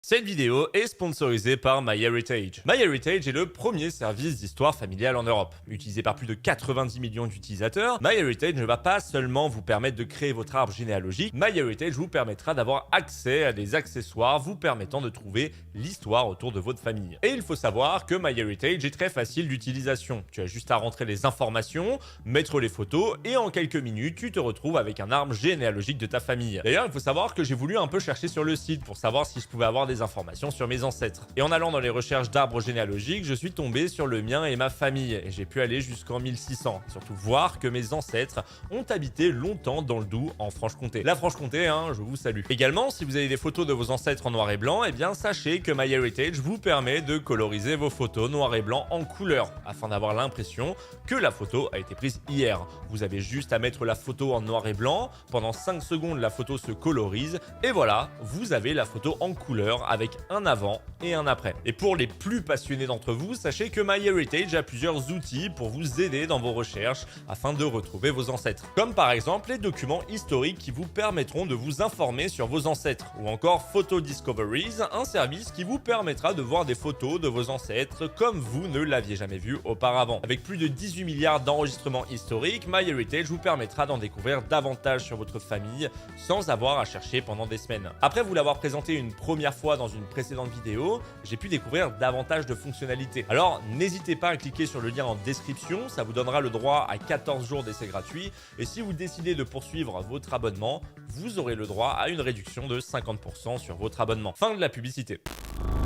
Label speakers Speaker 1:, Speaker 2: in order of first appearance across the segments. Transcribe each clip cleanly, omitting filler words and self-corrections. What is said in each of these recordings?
Speaker 1: Cette vidéo est sponsorisée par MyHeritage. MyHeritage est le premier service d'histoire familiale en Europe. Utilisé par plus de 90 millions d'utilisateurs, MyHeritage ne va pas seulement vous permettre de créer votre arbre généalogique, MyHeritage vous permettra d'avoir accès à des accessoires vous permettant de trouver l'histoire autour de votre famille. Et il faut savoir que MyHeritage est très facile d'utilisation. Tu as juste à rentrer les informations, mettre les photos et en quelques minutes, tu te retrouves avec un arbre généalogique de ta famille. D'ailleurs, il faut savoir que j'ai voulu un peu chercher sur le site pour savoir si je pouvais avoir des informations sur mes ancêtres. Et en allant dans les recherches d'arbres généalogiques, je suis tombé sur le mien et ma famille. Et j'ai pu aller jusqu'en 1600. Surtout voir que mes ancêtres ont habité longtemps dans le Doubs, en Franche-Comté. La Franche-Comté, je vous salue. Également, si vous avez des photos de vos ancêtres en noir et blanc, eh bien sachez que MyHeritage vous permet de coloriser vos photos noir et blanc en couleur, afin d'avoir l'impression que la photo a été prise hier. Vous avez juste à mettre la photo en noir et blanc, pendant 5 secondes la photo se colorise, et voilà, vous avez la photo en couleur avec un avant et un après. Et pour les plus passionnés d'entre vous, sachez que MyHeritage a plusieurs outils pour vous aider dans vos recherches afin de retrouver vos ancêtres. Comme par exemple les documents historiques qui vous permettront de vous informer sur vos ancêtres, ou encore Photo Discoveries, un service qui vous permettra de voir des photos de vos ancêtres comme vous ne l'aviez jamais vu auparavant. Avec plus de 18 milliards d'enregistrements historiques, MyHeritage vous permettra d'en découvrir davantage sur votre famille sans avoir à chercher pendant des semaines. Après vous l'avoir présenté une première fois dans une précédente vidéo, j'ai pu découvrir davantage de fonctionnalités. Alors n'hésitez pas à cliquer sur le lien en description, ça vous donnera le droit à 14 jours d'essai gratuit, et si vous décidez de poursuivre votre abonnement, vous aurez le droit à une réduction de 50% sur votre abonnement. Fin de la publicité.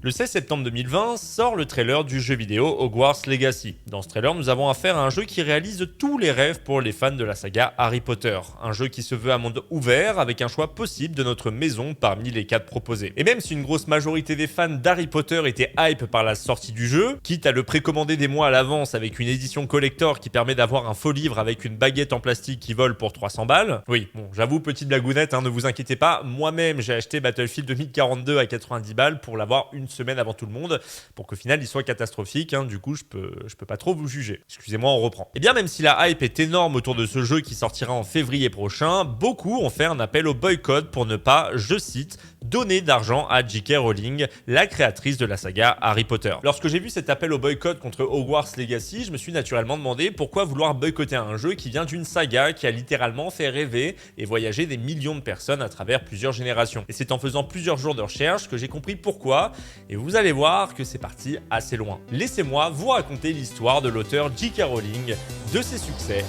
Speaker 1: Le 16 septembre 2020 sort le trailer du jeu vidéo Hogwarts Legacy. Dans ce trailer, nous avons affaire à un jeu qui réalise tous les rêves pour les fans de la saga Harry Potter. Un jeu qui se veut à monde ouvert avec un choix possible de notre maison parmi les 4 proposés. Et même si une grosse majorité des fans d'Harry Potter étaient hype par la sortie du jeu, quitte à le précommander des mois à l'avance avec une édition collector qui permet d'avoir un faux livre avec une baguette en plastique qui vole pour 300 balles. Oui, bon, j'avoue, petite blagounette, ne vous inquiétez pas, moi-même j'ai acheté Battlefield 2042 à 90 balles pour l'avoir une semaine avant tout le monde, pour qu'au final il soit catastrophique, du coup je peux pas trop vous juger. Excusez-moi, on reprend. Et bien même si la hype est énorme autour de ce jeu qui sortira en février prochain, beaucoup ont fait un appel au boycott pour ne pas, je cite, donner d'argent à J.K. Rowling, la créatrice de la saga Harry Potter. Lorsque j'ai vu cet appel au boycott contre Hogwarts Legacy, je me suis naturellement demandé pourquoi vouloir boycotter un jeu qui vient d'une saga qui a littéralement fait rêver et voyager des millions de personnes à travers plusieurs générations. Et c'est en faisant plusieurs jours de recherche que j'ai compris pourquoi, et vous allez voir que c'est parti assez loin. Laissez-moi vous raconter l'histoire de l'auteur J.K. Rowling, de ses succès,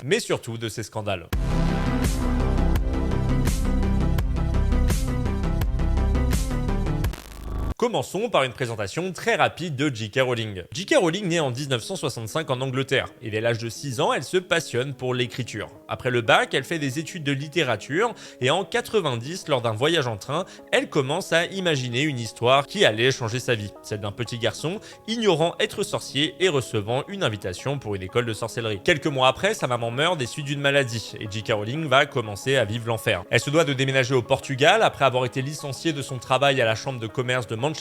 Speaker 1: mais surtout de ses scandales. Commençons par une présentation très rapide de J.K. Rowling. J.K. Rowling naît en 1965 en Angleterre, et dès l'âge de 6 ans, elle se passionne pour l'écriture. Après le bac, elle fait des études de littérature, et en 90, lors d'un voyage en train, elle commence à imaginer une histoire qui allait changer sa vie, celle d'un petit garçon ignorant être sorcier et recevant une invitation pour une école de sorcellerie. Quelques mois après, sa maman meurt des suites d'une maladie, et J.K. Rowling va commencer à vivre l'enfer. Elle se doit de déménager au Portugal après avoir été licenciée de son travail à la chambre de commerce de Manchester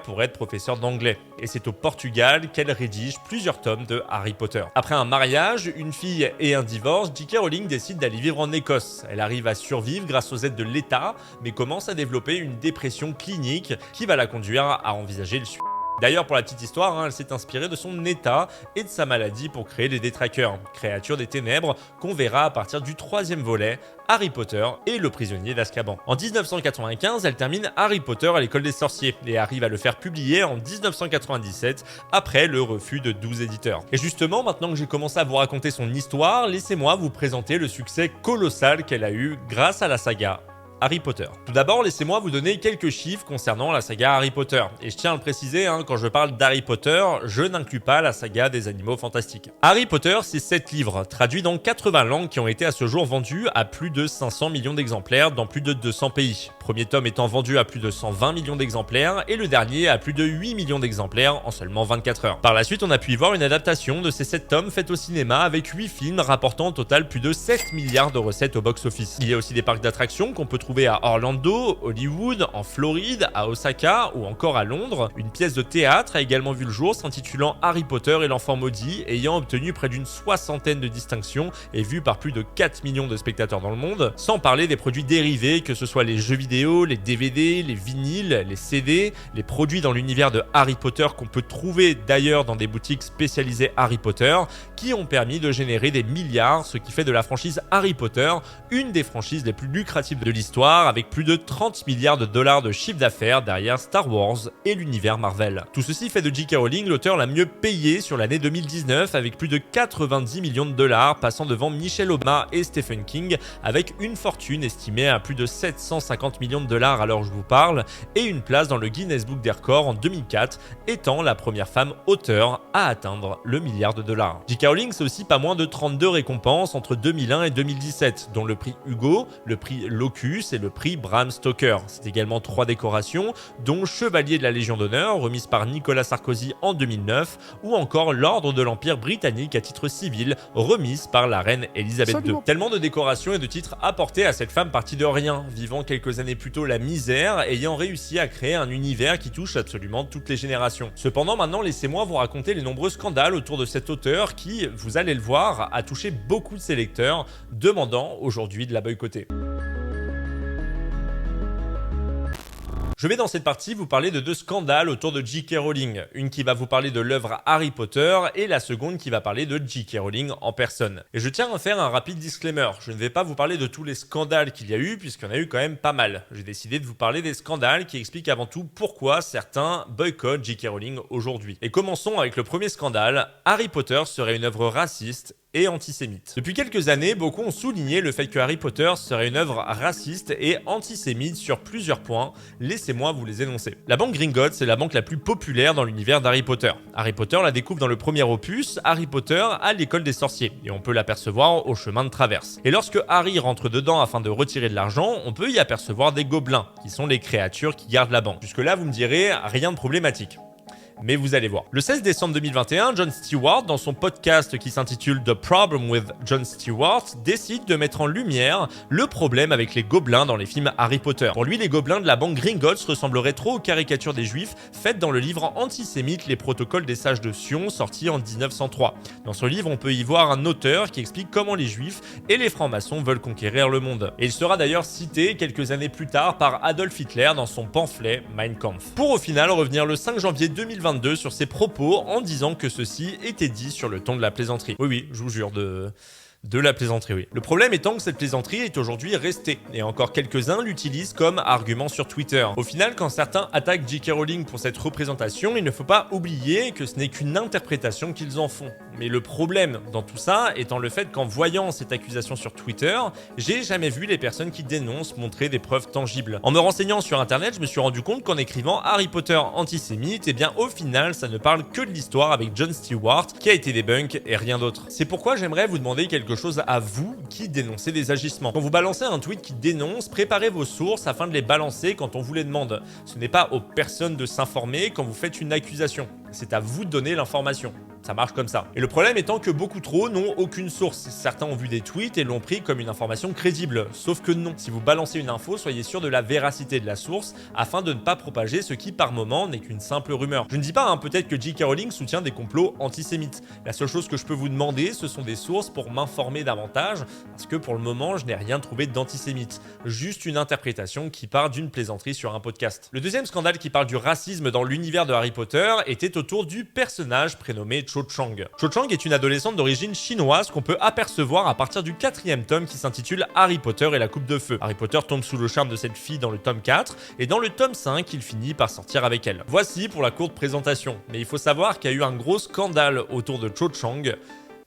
Speaker 1: pour être professeur d'anglais. Et c'est au Portugal qu'elle rédige plusieurs tomes de Harry Potter. Après un mariage, une fille et un divorce, J.K. Rowling décide d'aller vivre en Écosse. Elle arrive à survivre grâce aux aides de l'État, mais commence à développer une dépression clinique qui va la conduire à envisager le suicide. D'ailleurs, pour la petite histoire, elle s'est inspirée de son état et de sa maladie pour créer les Détraqueurs, créatures des ténèbres qu'on verra à partir du 3e volet, Harry Potter et le prisonnier d'Azkaban. En 1995, elle termine Harry Potter à l'école des sorciers et arrive à le faire publier en 1997 après le refus de 12 éditeurs. Et justement, maintenant que j'ai commencé à vous raconter son histoire, laissez-moi vous présenter le succès colossal qu'elle a eu grâce à la saga Harry Potter. Tout d'abord, laissez-moi vous donner quelques chiffres concernant la saga Harry Potter. Et je tiens à le préciser, quand je parle d'Harry Potter, je n'inclus pas la saga des animaux fantastiques. Harry Potter, c'est 7 livres, traduits dans 80 langues qui ont été à ce jour vendus à plus de 500 millions d'exemplaires dans plus de 200 pays. Premier tome étant vendu à plus de 120 millions d'exemplaires et le dernier à plus de 8 millions d'exemplaires en seulement 24 heures. Par la suite, on a pu y voir une adaptation de ces 7 tomes faite au cinéma avec 8 films rapportant au total plus de 7 milliards de recettes au box-office. Il y a aussi des parcs d'attractions qu'on peut retrouver à Orlando, Hollywood, en Floride, à Osaka ou encore à Londres. Une pièce de théâtre a également vu le jour s'intitulant Harry Potter et l'enfant maudit, ayant obtenu près d'une soixantaine de distinctions et vue par plus de 4 millions de spectateurs dans le monde, sans parler des produits dérivés, que ce soit les jeux vidéo, les DVD, les vinyles, les CD, les produits dans l'univers de Harry Potter qu'on peut trouver d'ailleurs dans des boutiques spécialisées Harry Potter, qui ont permis de générer des milliards, ce qui fait de la franchise Harry Potter une des franchises les plus lucratives de l'histoire, avec plus de 30 milliards de dollars de chiffre d'affaires derrière Star Wars et l'univers Marvel. Tout ceci fait de J.K. Rowling l'auteur la mieux payée sur l'année 2019, avec plus de 90 millions de dollars, passant devant Michelle Obama et Stephen King, avec une fortune estimée à plus de 750 millions de dollars à l'heure où je vous parle, et une place dans le Guinness Book des records en 2004, étant la première femme auteure à atteindre le milliard de dollars. J.K. Rowling, c'est aussi pas moins de 32 récompenses entre 2001 et 2017, dont le prix Hugo, le prix Locus et le prix Bram Stoker. C'est également 3 décorations, dont Chevalier de la Légion d'honneur, remise par Nicolas Sarkozy en 2009, ou encore l'Ordre de l'Empire britannique à titre civil, remise par la reine Elisabeth II. Tellement de décorations et de titres apportés à cette femme partie de rien, vivant quelques années plus tôt la misère, ayant réussi à créer un univers qui touche absolument toutes les générations. Cependant, maintenant, laissez-moi vous raconter les nombreux scandales autour de cet auteur qui, vous allez le voir, a touché beaucoup de ses lecteurs, demandant aujourd'hui de la boycotter. Je vais dans cette partie vous parler de 2 scandales autour de J.K. Rowling. Une qui va vous parler de l'œuvre Harry Potter et la seconde qui va parler de J.K. Rowling en personne. Et je tiens à faire un rapide disclaimer. Je ne vais pas vous parler de tous les scandales qu'il y a eu puisqu'il y en a eu quand même pas mal. J'ai décidé de vous parler des scandales qui expliquent avant tout pourquoi certains boycottent J.K. Rowling aujourd'hui. Et commençons avec le premier scandale. Harry Potter serait une œuvre raciste et antisémite. Depuis quelques années, beaucoup ont souligné le fait que Harry Potter serait une œuvre raciste et antisémite sur plusieurs points. Laissez-moi vous les énoncer. La banque Gringotts est la banque la plus populaire dans l'univers d'Harry Potter. Harry Potter la découvre dans le premier opus, Harry Potter à l'école des sorciers, et on peut l'apercevoir au chemin de traverse. Et lorsque Harry rentre dedans afin de retirer de l'argent, on peut y apercevoir des gobelins, qui sont les créatures qui gardent la banque. Jusque-là, vous me direz, rien de problématique. Mais vous allez voir. Le 16 décembre 2021, Jon Stewart, dans son podcast qui s'intitule The Problem with Jon Stewart, décide de mettre en lumière le problème avec les gobelins dans les films Harry Potter. Pour lui, les gobelins de la banque Gringotts ressembleraient trop aux caricatures des Juifs faites dans le livre antisémite Les Protocoles des Sages de Sion, sorti en 1903. Dans ce livre, on peut y voir un auteur qui explique comment les Juifs et les francs-maçons veulent conquérir le monde. Et il sera d'ailleurs cité quelques années plus tard par Adolf Hitler dans son pamphlet Mein Kampf. Pour au final revenir le 5 janvier 2022 sur ses propos en disant que ceci était dit sur le ton de la plaisanterie. Oui, je vous jure, de la plaisanterie, oui. Le problème étant que cette plaisanterie est aujourd'hui restée, et encore quelques-uns l'utilisent comme argument sur Twitter. Au final, quand certains attaquent J.K. Rowling pour cette représentation, il ne faut pas oublier que ce n'est qu'une interprétation qu'ils en font. Mais le problème dans tout ça étant le fait qu'en voyant cette accusation sur Twitter, j'ai jamais vu les personnes qui dénoncent montrer des preuves tangibles. En me renseignant sur internet, je me suis rendu compte qu'en écrivant Harry Potter antisémite, eh bien au final ça ne parle que de l'histoire avec Jon Stewart qui a été débunk et rien d'autre. C'est pourquoi j'aimerais vous demander quelque chose à vous qui dénoncez des agissements. Quand vous balancez un tweet qui dénonce, préparez vos sources afin de les balancer quand on vous les demande. Ce n'est pas aux personnes de s'informer quand vous faites une accusation. C'est à vous de donner l'information. Ça marche comme ça. Et le problème étant que beaucoup trop n'ont aucune source. Certains ont vu des tweets et l'ont pris comme une information crédible. Sauf que non. Si vous balancez une info, soyez sûr de la véracité de la source afin de ne pas propager ce qui par moment n'est qu'une simple rumeur. Je ne dis pas, peut-être que J.K. Rowling soutient des complots antisémites. La seule chose que je peux vous demander, ce sont des sources pour m'informer davantage, parce que pour le moment, je n'ai rien trouvé d'antisémite. Juste une interprétation qui part d'une plaisanterie sur un podcast. Le deuxième scandale qui parle du racisme dans l'univers de Harry Potter était autour du personnage prénommé Cho Chang. Cho Chang est une adolescente d'origine chinoise qu'on peut apercevoir à partir du 4e tome qui s'intitule Harry Potter et la Coupe de Feu. Harry Potter tombe sous le charme de cette fille dans le tome 4 et dans le tome 5, il finit par sortir avec elle. Voici pour la courte présentation. Mais il faut savoir qu'il y a eu un gros scandale autour de Cho Chang.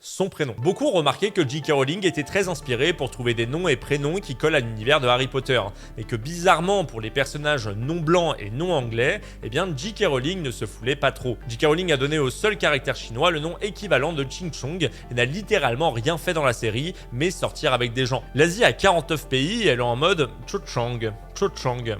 Speaker 1: Son prénom. Beaucoup ont remarqué que J.K. Rowling était très inspirée pour trouver des noms et prénoms qui collent à l'univers de Harry Potter, et que bizarrement pour les personnages non blancs et non anglais, eh bien J.K. Rowling ne se foulait pas trop. J.K. Rowling a donné au seul caractère chinois le nom équivalent de Ching Chong et n'a littéralement rien fait dans la série, mais sortir avec des gens. L'Asie a 49 pays et elle est en mode Cho Chang, Cho Chang.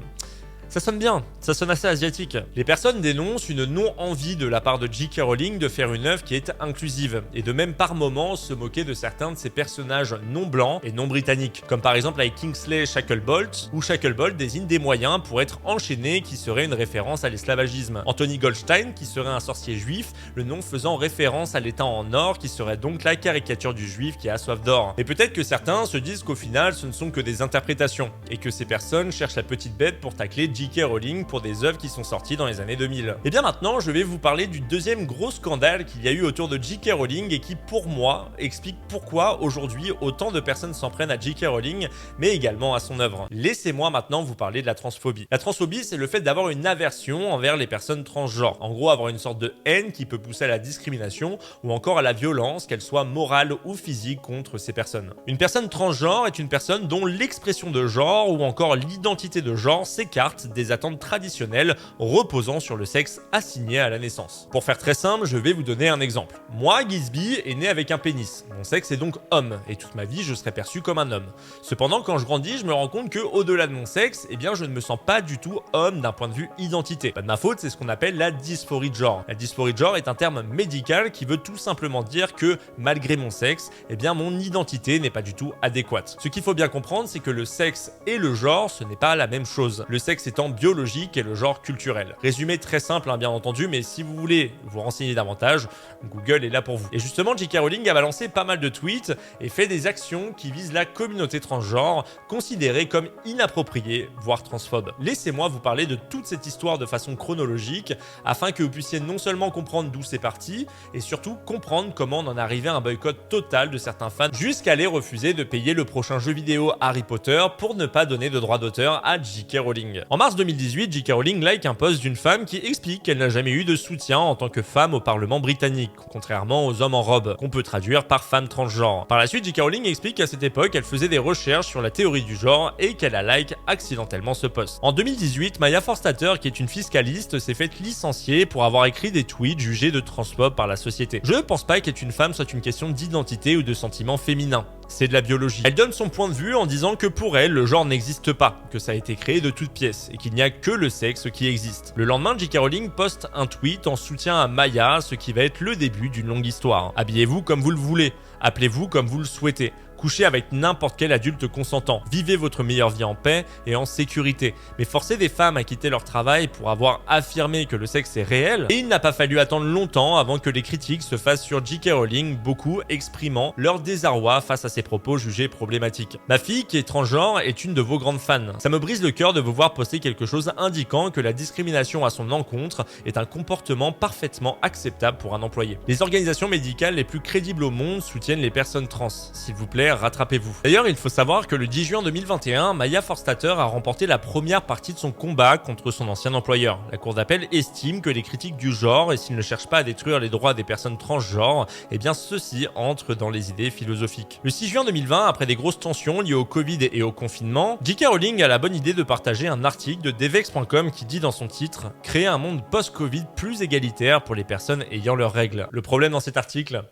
Speaker 1: Ça sonne bien, ça sonne assez asiatique. Les personnes dénoncent une non-envie de la part de J.K. Rowling de faire une œuvre qui est inclusive, et de même par moments se moquer de certains de ces personnages non blancs et non britanniques, comme par exemple avec Kingsley Shacklebolt, où Shacklebolt désigne des moyens pour être enchaîné qui serait une référence à l'esclavagisme. Anthony Goldstein qui serait un sorcier juif, le nom faisant référence à l'étang en or qui serait donc la caricature du juif qui a soif d'or. Et peut-être que certains se disent qu'au final ce ne sont que des interprétations, et que ces personnes cherchent la petite bête pour tacler J.K. Rowling pour des œuvres qui sont sorties dans les années 2000. Et bien maintenant, je vais vous parler du deuxième gros scandale qu'il y a eu autour de J.K. Rowling et qui, pour moi, explique pourquoi aujourd'hui autant de personnes s'en prennent à J.K. Rowling, mais également à son œuvre. Laissez-moi maintenant vous parler de la transphobie. La transphobie, c'est le fait d'avoir une aversion envers les personnes transgenres. En gros, avoir une sorte de haine qui peut pousser à la discrimination ou encore à la violence, qu'elle soit morale ou physique, contre ces personnes. Une personne transgenre est une personne dont l'expression de genre ou encore l'identité de genre s'écarte des attentes traditionnelles reposant sur le sexe assigné à la naissance. Pour faire très simple, je vais vous donner un exemple. Moi, Gizby, est né avec un pénis. Mon sexe est donc homme, et toute ma vie, je serai perçu comme un homme. Cependant, quand je grandis, je me rends compte que, au-delà de mon sexe, eh bien, je ne me sens pas du tout homme d'un point de vue identité. Pas de ma faute, c'est ce qu'on appelle la dysphorie de genre. La dysphorie de genre est un terme médical qui veut tout simplement dire que, malgré mon sexe, eh bien, mon identité n'est pas du tout adéquate. Ce qu'il faut bien comprendre, c'est que le sexe et le genre, ce n'est pas la même chose. Le sexe étant biologique et le genre culturel. Résumé très simple, hein, bien entendu, mais si vous voulez vous renseigner davantage, Google est là pour vous. Et justement, J.K. Rowling a balancé pas mal de tweets et fait des actions qui visent la communauté transgenre, considérée comme inappropriée, voire transphobe. Laissez-moi vous parler de toute cette histoire de façon chronologique, afin que vous puissiez non seulement comprendre d'où c'est parti, et surtout comprendre comment on en est arrivé à un boycott total de certains fans, jusqu'à aller refuser de payer le prochain jeu vidéo Harry Potter pour ne pas donner de droit d'auteur à J.K. Rowling. En mars 2018, J.K. Rowling like un post d'une femme qui explique qu'elle n'a jamais eu de soutien en tant que femme au Parlement britannique, contrairement aux hommes en robe, qu'on peut traduire par femme transgenre. Par la suite, J.K. Rowling explique qu'à cette époque, elle faisait des recherches sur la théorie du genre et qu'elle a like accidentellement ce post. En 2018, Maya Forstater, qui est une fiscaliste, s'est faite licencier pour avoir écrit des tweets jugés de transphobes par la société. Je ne pense pas qu'être une femme soit une question d'identité ou de sentiments féminins. C'est de la biologie. Elle donne son point de vue en disant que pour elle, le genre n'existe pas, que ça a été créé de toutes pièces et qu'il n'y a que le sexe qui existe. Le lendemain, J.K. Rowling poste un tweet en soutien à Maya, ce qui va être le début d'une longue histoire. Habillez-vous comme vous le voulez, appelez-vous comme vous le souhaitez. Couchez avec n'importe quel adulte consentant. Vivez votre meilleure vie en paix et en sécurité. Mais forcer des femmes à quitter leur travail pour avoir affirmé que le sexe est réel, et il n'a pas fallu attendre longtemps avant que les critiques se fassent sur J.K. Rowling, beaucoup exprimant leur désarroi face à ses propos jugés problématiques. Ma fille, qui est transgenre, est une de vos grandes fans. Ça me brise le cœur de vous voir poster quelque chose indiquant que la discrimination à son encontre est un comportement parfaitement acceptable pour un employé. Les organisations médicales les plus crédibles au monde soutiennent les personnes trans. S'il vous plaît, rattrapez-vous. D'ailleurs, il faut savoir que le 10 juin 2021, Maya Forstater a remporté la première partie de son combat contre son ancien employeur. La cour d'appel estime que les critiques du genre, et s'ils ne cherchent pas à détruire les droits des personnes transgenres, eh bien ceux-ci entrent dans les idées philosophiques. Le 6 juin 2020, après des grosses tensions liées au Covid et au confinement, J.K. Rowling a la bonne idée de partager un article de Devex.com qui dit dans son titre « Créer un monde post-Covid plus égalitaire pour les personnes ayant leurs règles ». Le problème dans cet article ?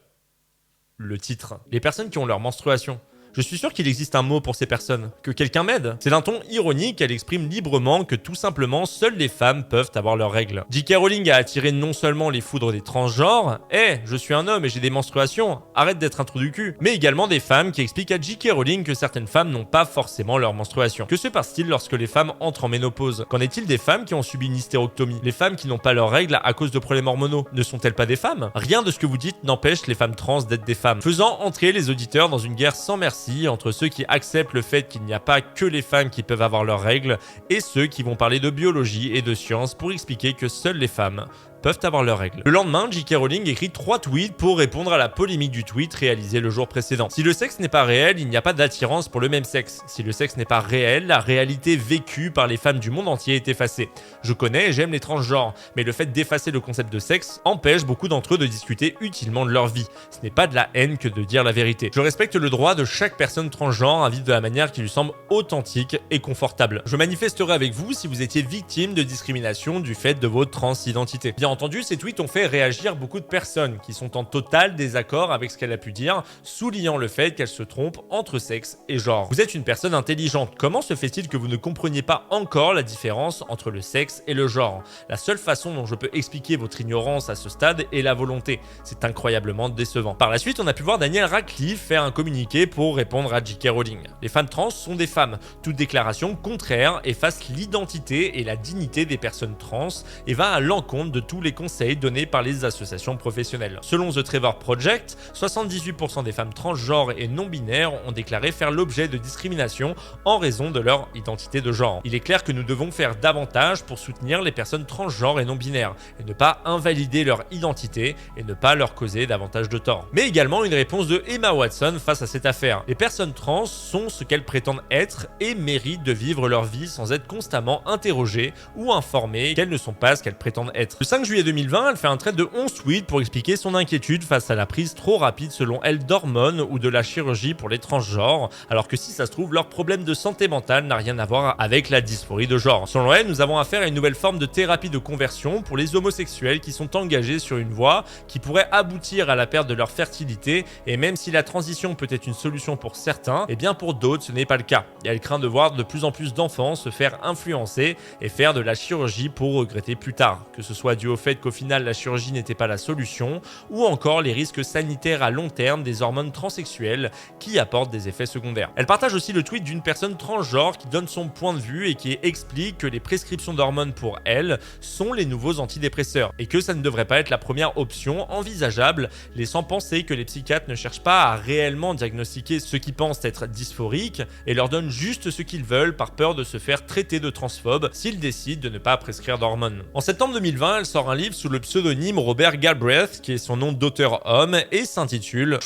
Speaker 1: Le titre. Les personnes qui ont leur menstruation. Je suis sûr qu'il existe un mot pour ces personnes. Que quelqu'un m'aide. C'est d'un ton ironique, elle exprime librement que tout simplement, seules les femmes peuvent avoir leurs règles. J.K. Rowling a attiré non seulement les foudres des transgenres, « je suis un homme et j'ai des menstruations, arrête d'être un trou du cul », mais également des femmes qui expliquent à J.K. Rowling que certaines femmes n'ont pas forcément leur menstruation. Que se passe-t-il lorsque les femmes entrent en ménopause? Qu'en est-il des femmes qui ont subi une hystérectomie? Les femmes qui n'ont pas leurs règles à cause de problèmes hormonaux, ne sont-elles pas des femmes? Rien de ce que vous dites n'empêche les femmes trans d'être des femmes, faisant entrer les auditeurs dans une guerre sans merci entre ceux qui acceptent le fait qu'il n'y a pas que les femmes qui peuvent avoir leurs règles et ceux qui vont parler de biologie et de science pour expliquer que seules les femmes peuvent avoir leurs règles. Le lendemain, J.K. Rowling écrit 3 tweets pour répondre à la polémique du tweet réalisé le jour précédent. Si le sexe n'est pas réel, il n'y a pas d'attirance pour le même sexe. Si le sexe n'est pas réel, la réalité vécue par les femmes du monde entier est effacée. Je connais et j'aime les transgenres, mais le fait d'effacer le concept de sexe empêche beaucoup d'entre eux de discuter utilement de leur vie. Ce n'est pas de la haine que de dire la vérité. Je respecte le droit de chaque personne transgenre à vivre de la manière qui lui semble authentique et confortable. Je manifesterai avec vous si vous étiez victime de discrimination du fait de votre transidentité. Bien entendu, ces tweets ont fait réagir beaucoup de personnes qui sont en total désaccord avec ce qu'elle a pu dire, soulignant le fait qu'elle se trompe entre sexe et genre. Vous êtes une personne intelligente, comment se fait-il que vous ne compreniez pas encore la différence entre le sexe et le genre? La seule façon dont je peux expliquer votre ignorance à ce stade est la volonté. C'est incroyablement décevant. Par la suite, on a pu voir Daniel Radcliffe faire un communiqué pour répondre à J.K. Rowling. Les femmes trans sont des femmes. Toute déclaration contraire efface l'identité et la dignité des personnes trans et va à l'encontre de tous les conseils donnés par les associations professionnelles. Selon The Trevor Project, 78% des femmes transgenres et non-binaires ont déclaré faire l'objet de discrimination en raison de leur identité de genre. Il est clair que nous devons faire davantage pour soutenir les personnes transgenres et non-binaires et ne pas invalider leur identité et ne pas leur causer davantage de tort. Mais également une réponse de Emma Watson face à cette affaire. Les personnes trans sont ce qu'elles prétendent être et méritent de vivre leur vie sans être constamment interrogées ou informées qu'elles ne sont pas ce qu'elles prétendent être. Le 5 juillet 2020, elle fait un thread de 11 tweets pour expliquer son inquiétude face à la prise trop rapide selon elle d'hormones ou de la chirurgie pour les transgenres, alors que si ça se trouve, leur problème de santé mentale n'a rien à voir avec la dysphorie de genre. Selon elle, nous avons affaire à une nouvelle forme de thérapie de conversion pour les homosexuels qui sont engagés sur une voie qui pourrait aboutir à la perte de leur fertilité, et même si la transition peut être une solution pour certains, et bien pour d'autres ce n'est pas le cas. Et elle craint de voir de plus en plus d'enfants se faire influencer et faire de la chirurgie pour regretter plus tard, que ce soit dû au fait qu'au final la chirurgie n'était pas la solution, ou encore les risques sanitaires à long terme des hormones transsexuelles qui apportent des effets secondaires. Elle partage aussi le tweet d'une personne transgenre qui donne son point de vue et qui explique que les prescriptions d'hormones pour elle sont les nouveaux antidépresseurs et que ça ne devrait pas être la première option envisageable, laissant penser que les psychiatres ne cherchent pas à réellement diagnostiquer ceux qui pensent être dysphoriques et leur donnent juste ce qu'ils veulent par peur de se faire traiter de transphobes s'ils décident de ne pas prescrire d'hormones. En septembre 2020, elle sort un livre sous le pseudonyme Robert Galbraith, qui est son nom d'auteur homme, et s'intitule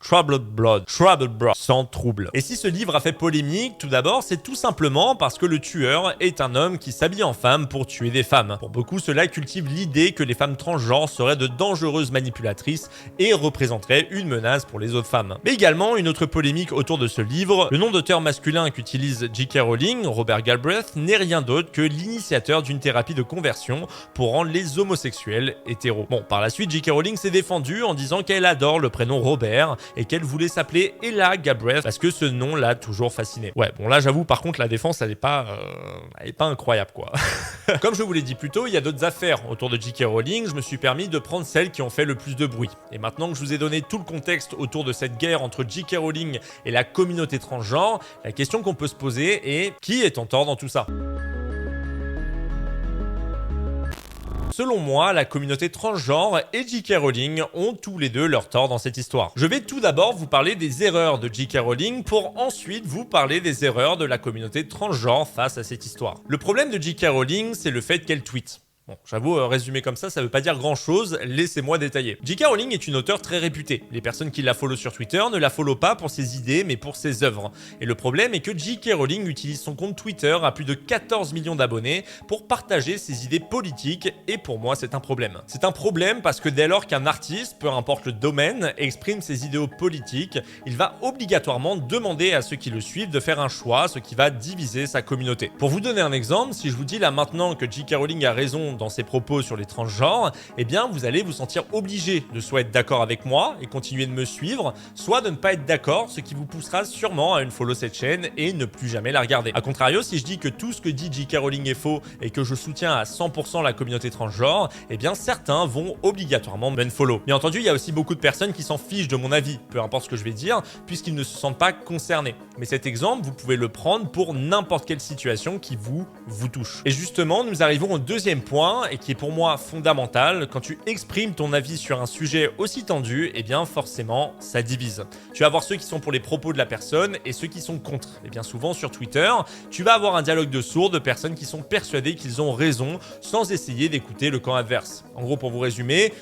Speaker 1: Troubled Blood, sans trouble. Et si ce livre a fait polémique, tout d'abord, c'est tout simplement parce que le tueur est un homme qui s'habille en femme pour tuer des femmes. Pour beaucoup, cela cultive l'idée que les femmes transgenres seraient de dangereuses manipulatrices et représenteraient une menace pour les autres femmes. Mais également, une autre polémique autour de ce livre, le nom d'auteur masculin qu'utilise J.K. Rowling, Robert Galbraith, n'est rien d'autre que l'initiateur d'une thérapie de conversion pour rendre les homosexuels hétéros. Bon, par la suite, J.K. Rowling s'est défendue en disant qu'elle adore le prénom Robert et qu'elle voulait s'appeler Ella Galbraith parce que ce nom l'a toujours fasciné. Ouais, bon là j'avoue par contre la défense elle est pas incroyable quoi. Comme je vous l'ai dit plus tôt, il y a d'autres affaires autour de J.K. Rowling, je me suis permis de prendre celles qui ont fait le plus de bruit. Et maintenant que je vous ai donné tout le contexte autour de cette guerre entre J.K. Rowling et la communauté transgenre, la question qu'on peut se poser est qui est en tort dans tout ça? Selon moi, la communauté transgenre et J.K. Rowling ont tous les deux leur tort dans cette histoire. Je vais tout d'abord vous parler des erreurs de J.K. Rowling pour ensuite vous parler des erreurs de la communauté transgenre face à cette histoire. Le problème de J.K. Rowling, c'est le fait qu'elle tweete. Bon, j'avoue, résumé comme ça veut pas dire grand chose, laissez-moi détailler. J.K. Rowling est une auteure très réputée. Les personnes qui la follow sur Twitter ne la follow pas pour ses idées, mais pour ses œuvres. Et le problème est que J.K. Rowling utilise son compte Twitter à plus de 14 millions d'abonnés pour partager ses idées politiques, et pour moi, c'est un problème. C'est un problème parce que dès lors qu'un artiste, peu importe le domaine, exprime ses idéaux politiques, il va obligatoirement demander à ceux qui le suivent de faire un choix, ce qui va diviser sa communauté. Pour vous donner un exemple, si je vous dis là maintenant que J.K. Rowling a raison dans ses propos sur les transgenres, eh bien vous allez vous sentir obligé de soit être d'accord avec moi et continuer de me suivre, soit de ne pas être d'accord, ce qui vous poussera sûrement à unfollow cette chaîne et ne plus jamais la regarder. A contrario, si je dis que tout ce que dit J.K. Rowling est faux et que je soutiens à 100% la communauté transgenre, eh bien certains vont obligatoirement m'unfollow. Bien entendu, il y a aussi beaucoup de personnes qui s'en fichent de mon avis, peu importe ce que je vais dire, puisqu'ils ne se sentent pas concernés. Mais cet exemple, vous pouvez le prendre pour n'importe quelle situation qui vous touche. Et justement, nous arrivons au deuxième point et qui est pour moi fondamental. Quand tu exprimes ton avis sur un sujet aussi tendu, eh bien forcément, ça divise. Tu vas avoir ceux qui sont pour les propos de la personne et ceux qui sont contre. Et bien souvent sur Twitter, tu vas avoir un dialogue de sourds de personnes qui sont persuadées qu'ils ont raison sans essayer d'écouter le camp adverse. En gros, pour vous résumer,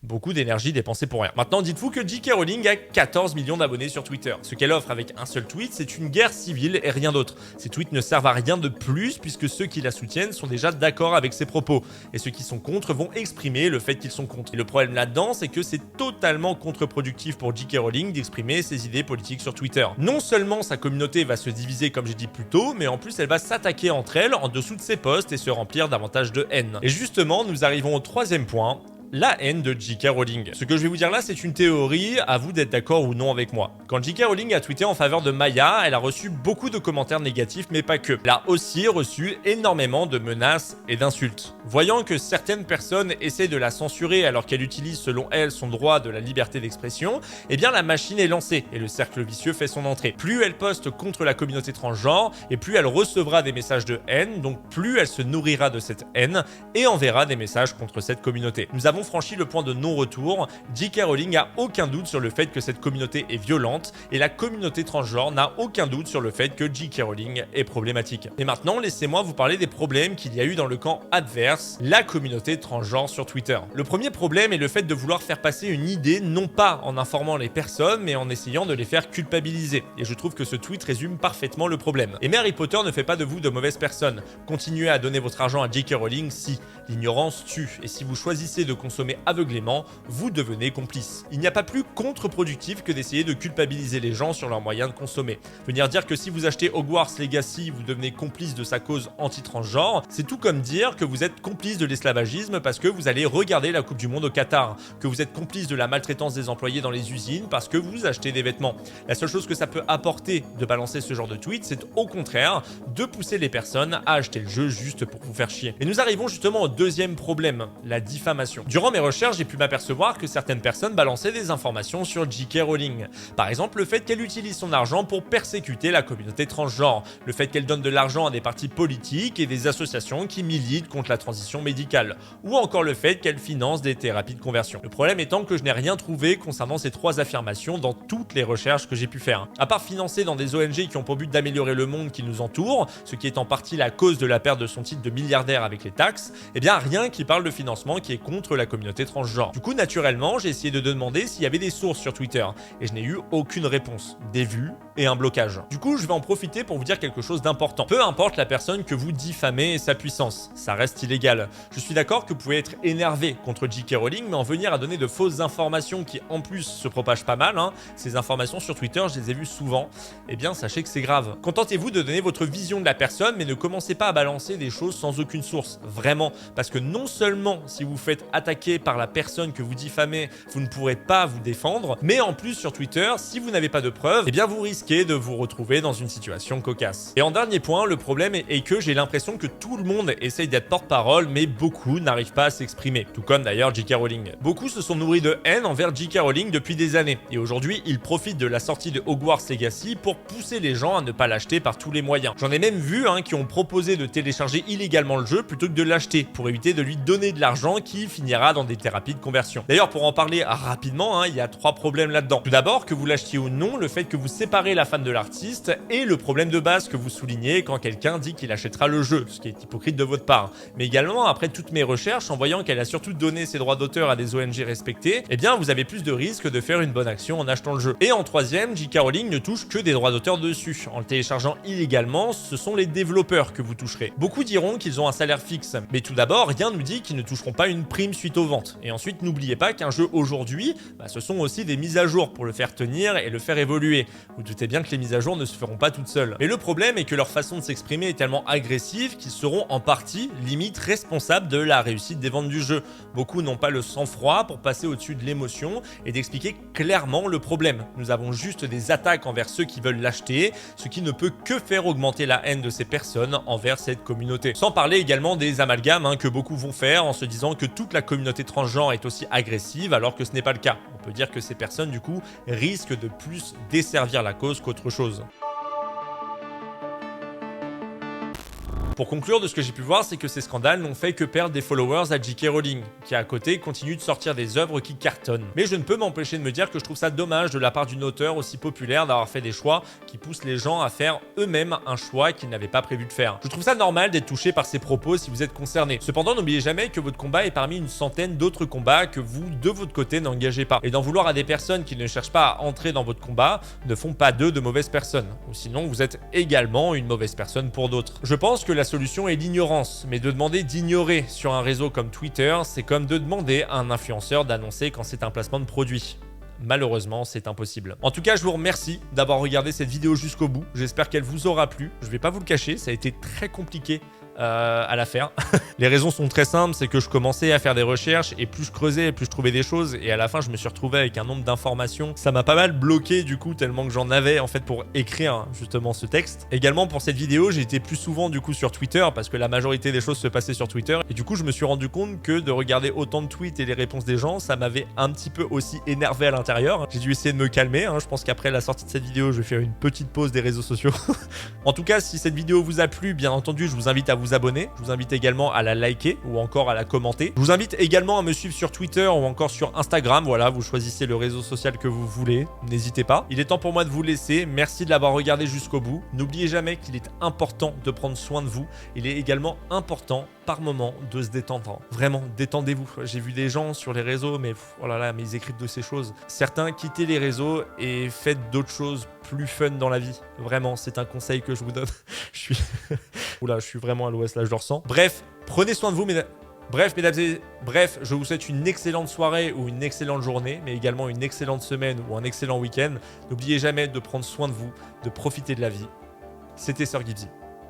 Speaker 1: Beaucoup d'énergie dépensée pour rien. Maintenant, dites-vous que J.K. Rowling a 14 millions d'abonnés sur Twitter. Ce qu'elle offre avec un seul tweet, c'est une guerre civile et rien d'autre. Ces tweets ne servent à rien de plus puisque ceux qui la soutiennent sont déjà d'accord avec ses propos. Et ceux qui sont contre vont exprimer le fait qu'ils sont contre. Et le problème là-dedans, c'est que c'est totalement contre-productif pour J.K. Rowling d'exprimer ses idées politiques sur Twitter. Non seulement sa communauté va se diviser comme j'ai dit plus tôt, mais en plus elle va s'attaquer entre elles en dessous de ses posts et se remplir davantage de haine. Et justement, nous arrivons au troisième point, la haine de J.K. Rowling. Ce que je vais vous dire là, c'est une théorie, à vous d'être d'accord ou non avec moi. Quand J.K. Rowling a tweeté en faveur de Maya, elle a reçu beaucoup de commentaires négatifs, mais pas que. Elle a aussi reçu énormément de menaces et d'insultes. Voyant que certaines personnes essaient de la censurer alors qu'elle utilise selon elle son droit de la liberté d'expression, eh bien la machine est lancée et le cercle vicieux fait son entrée. Plus elle poste contre la communauté transgenre, et plus elle recevra des messages de haine, donc plus elle se nourrira de cette haine et enverra des messages contre cette communauté. Nous avons franchi le point de non-retour. J.K. Rowling a aucun doute sur le fait que cette communauté est violente et la communauté transgenre n'a aucun doute sur le fait que J.K. Rowling est problématique. Et maintenant, laissez-moi vous parler des problèmes qu'il y a eu dans le camp adverse, la communauté transgenre sur Twitter. Le premier problème est le fait de vouloir faire passer une idée non pas en informant les personnes mais en essayant de les faire culpabiliser. Et je trouve que ce tweet résume parfaitement le problème. Et mais Harry Potter ne fait pas de vous de mauvaises personnes. Continuez à donner votre argent à J.K. Rowling si l'ignorance tue et si vous choisissez de consommer aveuglément, vous devenez complice. Il n'y a pas plus contre-productif que d'essayer de culpabiliser les gens sur leurs moyens de consommer. Venir dire que si vous achetez Hogwarts Legacy, vous devenez complice de sa cause anti-transgenre, c'est tout comme dire que vous êtes complice de l'esclavagisme parce que vous allez regarder la Coupe du Monde au Qatar, que vous êtes complice de la maltraitance des employés dans les usines parce que vous achetez des vêtements. La seule chose que ça peut apporter de balancer ce genre de tweet, c'est au contraire de pousser les personnes à acheter le jeu juste pour vous faire chier. Et nous arrivons justement au deuxième problème, la diffamation. Durant mes recherches, j'ai pu m'apercevoir que certaines personnes balançaient des informations sur J.K. Rowling. Par exemple, le fait qu'elle utilise son argent pour persécuter la communauté transgenre, le fait qu'elle donne de l'argent à des partis politiques et des associations qui militent contre la transition médicale, ou encore le fait qu'elle finance des thérapies de conversion. Le problème étant que je n'ai rien trouvé concernant ces trois affirmations dans toutes les recherches que j'ai pu faire. À part financer dans des ONG qui ont pour but d'améliorer le monde qui nous entoure, ce qui est en partie la cause de la perte de son titre de milliardaire avec les taxes, eh bien rien qui parle de financement qui est contre la communauté transgenre. Du coup, naturellement, j'ai essayé de demander s'il y avait des sources sur Twitter et je n'ai eu aucune réponse. Des vues et un blocage. Du coup, je vais en profiter pour vous dire quelque chose d'important. Peu importe la personne que vous diffamez et sa puissance, ça reste illégal. Je suis d'accord que vous pouvez être énervé contre J.K. Rowling, mais en venir à donner de fausses informations qui en plus se propagent pas mal, ces informations sur Twitter, je les ai vues souvent, eh bien sachez que c'est grave. Contentez-vous de donner votre vision de la personne, mais ne commencez pas à balancer des choses sans aucune source. Vraiment. Parce que non seulement si vous faites attaquer par la personne que vous diffamez, vous ne pourrez pas vous défendre, mais en plus sur Twitter, si vous n'avez pas de preuves, eh bien vous risquez de vous retrouver dans une situation cocasse. Et en dernier point, le problème est que j'ai l'impression que tout le monde essaye d'être porte-parole, mais beaucoup n'arrivent pas à s'exprimer. Tout comme d'ailleurs J.K. Rowling. Beaucoup se sont nourris de haine envers J.K. Rowling depuis des années, et aujourd'hui ils profitent de la sortie de Hogwarts Legacy pour pousser les gens à ne pas l'acheter par tous les moyens. J'en ai même vu qui ont proposé de télécharger illégalement le jeu plutôt que de l'acheter, pour éviter de lui donner de l'argent qui finira dans des thérapies de conversion. D'ailleurs, pour en parler rapidement, il y a trois problèmes là-dedans. Tout d'abord, que vous l'achetiez ou non, le fait que vous séparez la fan de l'artiste et le problème de base que vous soulignez quand quelqu'un dit qu'il achètera le jeu, ce qui est hypocrite de votre part. Mais également, après toutes mes recherches, en voyant qu'elle a surtout donné ses droits d'auteur à des ONG respectées, eh bien vous avez plus de risques de faire une bonne action en achetant le jeu. Et en troisième, J.K. Rowling ne touche que des droits d'auteur dessus. En le téléchargeant illégalement, ce sont les développeurs que vous toucherez. Beaucoup diront qu'ils ont un salaire fixe, mais tout d'abord, rien nous dit qu'ils ne toucheront pas une prime suite aux ventes. Et ensuite, n'oubliez pas qu'un jeu aujourd'hui, ce sont aussi des mises à jour pour le faire tenir et le faire évoluer. Vous doutez bien que les mises à jour ne se feront pas toutes seules. Mais le problème est que leur façon de s'exprimer est tellement agressive qu'ils seront en partie, limite, responsables de la réussite des ventes du jeu. Beaucoup n'ont pas le sang-froid pour passer au-dessus de l'émotion et d'expliquer clairement le problème. Nous avons juste des attaques envers ceux qui veulent l'acheter, ce qui ne peut que faire augmenter la haine de ces personnes envers cette communauté. Sans parler également des amalgames que beaucoup vont faire en se disant que toute la communauté transgenre est aussi agressive alors que ce n'est pas le cas. On peut dire que ces personnes du coup risquent de plus desservir la cause qu'autre chose. Pour conclure, de ce que j'ai pu voir, c'est que ces scandales n'ont fait que perdre des followers à J.K. Rowling, qui à côté continue de sortir des œuvres qui cartonnent. Mais je ne peux m'empêcher de me dire que je trouve ça dommage de la part d'une auteure aussi populaire d'avoir fait des choix qui poussent les gens à faire eux-mêmes un choix qu'ils n'avaient pas prévu de faire. Je trouve ça normal d'être touché par ces propos si vous êtes concerné. Cependant, n'oubliez jamais que votre combat est parmi une centaine d'autres combats que vous, de votre côté, n'engagez pas. Et d'en vouloir à des personnes qui ne cherchent pas à entrer dans votre combat ne font pas d'eux de mauvaises personnes. Ou sinon, vous êtes également une mauvaise personne pour d'autres. Je pense que la solution est l'ignorance, mais de demander d'ignorer sur un réseau comme Twitter, c'est comme de demander à un influenceur d'annoncer quand c'est un placement de produit. Malheureusement, c'est impossible. En tout cas, je vous remercie d'avoir regardé cette vidéo jusqu'au bout. J'espère qu'elle vous aura plu. Je vais pas vous le cacher, ça a été très compliqué à la faire. Les raisons sont très simples, c'est que je commençais à faire des recherches et plus je creusais, plus je trouvais des choses et à la fin je me suis retrouvé avec un nombre d'informations. Ça m'a pas mal bloqué du coup tellement que j'en avais en fait pour écrire justement ce texte. Également pour cette vidéo, j'ai été plus souvent du coup sur Twitter parce que la majorité des choses se passaient sur Twitter et du coup je me suis rendu compte que de regarder autant de tweets et les réponses des gens, ça m'avait un petit peu aussi énervé à l'intérieur. J'ai dû essayer de me calmer, je pense qu'après la sortie de cette vidéo, je vais faire une petite pause des réseaux sociaux. En tout cas, si cette vidéo vous a plu, bien entendu, je vous invite à vous abonner. Je vous invite également à la liker ou encore à la commenter. Je vous invite également à me suivre sur Twitter ou encore sur Instagram. Voilà, vous choisissez le réseau social que vous voulez. N'hésitez pas. Il est temps pour moi de vous laisser. Merci de l'avoir regardé jusqu'au bout. N'oubliez jamais qu'il est important de prendre soin de vous. Il est également important par moment de se détendre. Vraiment, détendez-vous. J'ai vu des gens sur les réseaux, mais oh là là, mais ils écrivent de ces choses. Certains, quittez les réseaux et faites d'autres choses plus fun dans la vie. Vraiment, c'est un conseil que je vous donne. Je suis oula, je suis vraiment à l'ouest là, je le ressens. Bref, prenez soin de vous, mesdames. Bref, je vous souhaite une excellente soirée ou une excellente journée, mais également une excellente semaine ou un excellent week-end. N'oubliez jamais de prendre soin de vous, de profiter de la vie. C'était Sir Gibbsy.